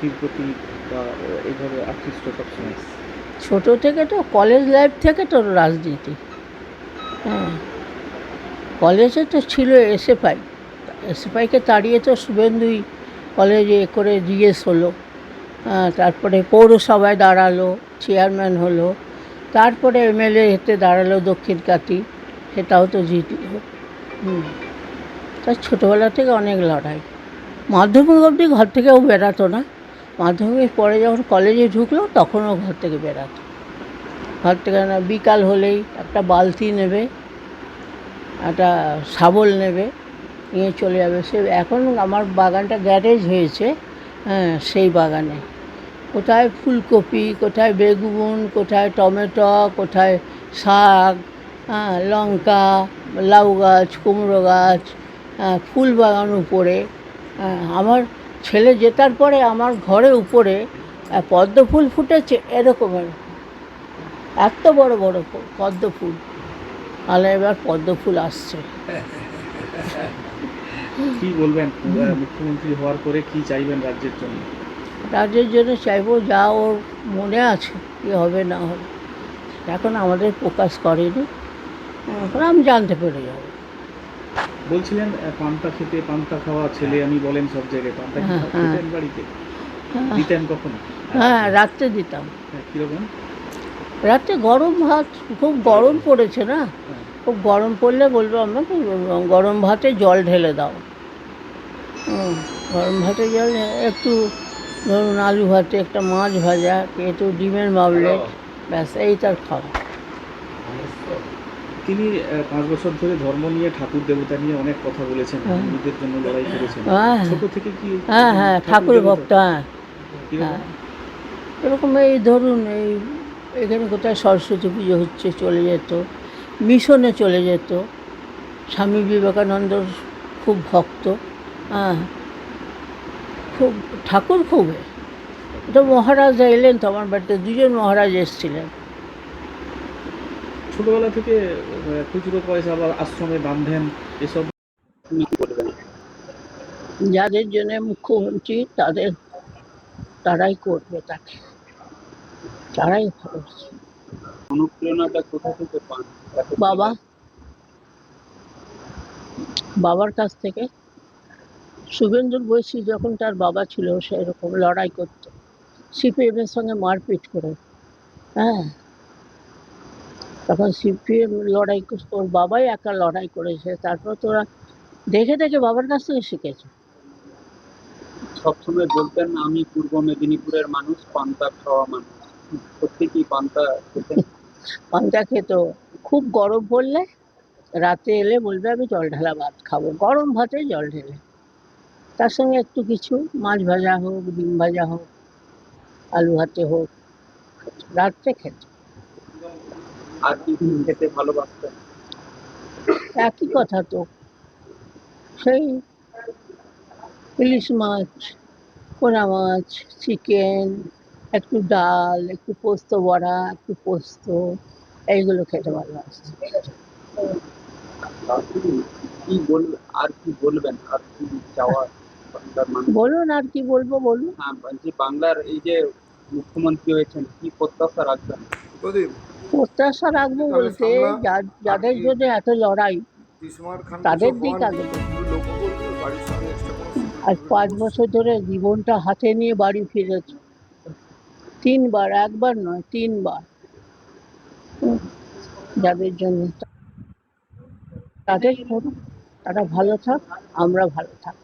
পার্টির প্রতি বা এইভাবে আকৃষ্ট সবসময়? ছোট থেকে তো কলেজ লাইফ থেকে তো রাজনীতি। হ্যাঁ, কলেজে তো ছিল এসএফআই। এসএফআইকে তাড়িয়ে তো শুভেন্দুই কলেজে করে জিএস হলো। তারপরে পৌরসভায় দাঁড়ালো, চেয়ারম্যান হলো, তারপরে এমএলএ হেঁটে দাঁড়ালো দক্ষিণ কাতি, সেটাও তো জিতলো। তার ছোটোবেলা থেকে অনেক লড়াই। মাধ্যমিক অবধি ঘর থেকেও বেরাতো না। মাধ্যমিক পরে যখন কলেজে ঢুকলো তখনও ঘর থেকে বেরাতো। ঘর থেকে না, বিকাল হলেই একটা বালতি নেবে, একটা শাবল নেবে, নিয়ে চলে যাবে। সে এখন আমার বাগানটা গ্যারেজ হয়েছে, হ্যাঁ, সেই বাগানে কোথায় ফুলকপি, কোথায় বেগুন, কোথায় টমেটো, কোথায় শাক, লঙ্কা, লাউ গাছ, কুমড়ো গাছ, ফুল বাগান উপরে। আমার ছেলে জেতার পরে আমার ঘরে উপরে পদ্ম ফুল ফুটেছে এরকমের, এত বড় বড় পদ্ম ফুল। তাহলে এবার পদ্ম ফুল আসছে। কি বলবেন মুখ্যমন্ত্রী হওয়ার পরে কি চাইবেন রাজ্যের জন্য? রাজ্যের জন্য চাইবো যা ওর মনে আছে কী হবে না হবে, এখন আমাদের প্রকাশ করেনি, এখন আমি জানতে পেরে যাব। বলছিলেন পান্তা খেতে, পান্তা খাওয়া ছেলে আমি বলেন সব জায়গায়, পান্তা কি খেতেন বাড়িতে? দিতেন কখনো? হ্যাঁ, রাত্রে দিতাম। কীরকম? রাত্রে গরম ভাত, খুব গরম পড়েছে না, খুব গরম পড়লে বলবো আমাকে গরম ভাতে জল ঢেলে দাও। গরম ভাতে জল একটু, ধরুন আলু ভাতে একটা মাছ ভাজা, একটু ডিমের মামলেট, ব্যাস এই তার খাওয়া। তিনি 5 বছর ধরে ধর্ম নিয়ে, ঠাকুর দেবতা নিয়ে অনেক কথা বলেছেন, হিন্দুদের জন্য লড়াই করেছেন। ছোট থেকে কি? হ্যাঁ, ঠাকুর ভক্ত। হ্যাঁ, এরকম এই ধরুন এই এখানে কোথায় সরস্বতী পুজো হচ্ছে চলে যেত, মিশনে চলে যেত। স্বামী বিবেকানন্দর খুব ভক্ত। খুব ঠাকুর খুব। তো মহারাজ এলেন তো আমার বাড়িতে, 2জন মহারাজ এসেছিলেন। ছোটবেলা থেকে খুচরো পয়সা বা আশ্রমে বাঁধেন এসব বলবেন? যাদের জন্য মুখ্যমন্ত্রী তারাই করবে, তাকে তারাই ভালোবাসে। অনুপ্রেরণাটা কোথা থেকে পান? বাবার কাছ থেকে। শুভেন্দুর বয়সী যখন তার বাবা ছিল সেরকম লড়াই করতো, সিপিএমের সঙ্গে মারপিট করে। হ্যাঁ, তখন সিপিএম লড়াই করতো, ওর বাবাই একা লড়াই করেছে, তারপর তোরা দেখে দেখে বাবার কাছ থেকে শিখেছে। সবসময় বলতেন আমি পূর্ব মেদিনীপুরের মানুষ, পান্তা খাওয়া মানুষ। সত্যি কি পান্তা খেতেন? পান্তা খেত। খুব গরম পড়লে রাতে এলে বলবে আমি জল ঢালা ভাত খাবো, গরম ভাতে জল ঢেলে, তার সঙ্গে একটু কিছু মাছ ভাজা হোক, ডিম ভাজা হোক, আলু ভাতে হোক, রাত্রে খেত। আর কি খেতে ভালোবাসতেন? একই কথা তো, সেই ইলিশ মাছ, পোনা মাছ, চিকেন, একটু ডাল, একটু পোস্ত বড়া, একটু পোস্ত, এইগুলো খেতে ভালোবাসি। কি বল, আর কি বলবেন, আর কি চাওয়া বাংলার মানুষ? বলুন, আর কি বলবো বলুন। হ্যাঁ, বলছি বাংলার এই যে মুখ্যমন্ত্রী হয়েছেন, কি প্রত্যাশা রাখবেন? প্রত্যাশা রাখবো বলতে, যাদের জন্য এত লড়াই তাদের দিক আগে। আজ 5 বছর ধরে জীবনটা হাতে নিয়ে বাড়ি ফিরেছে 3বার, একবার নয় 3বার। যাদের জন্য তাদের করুন, তারা ভালো থাক, আমরা ভালো থাক।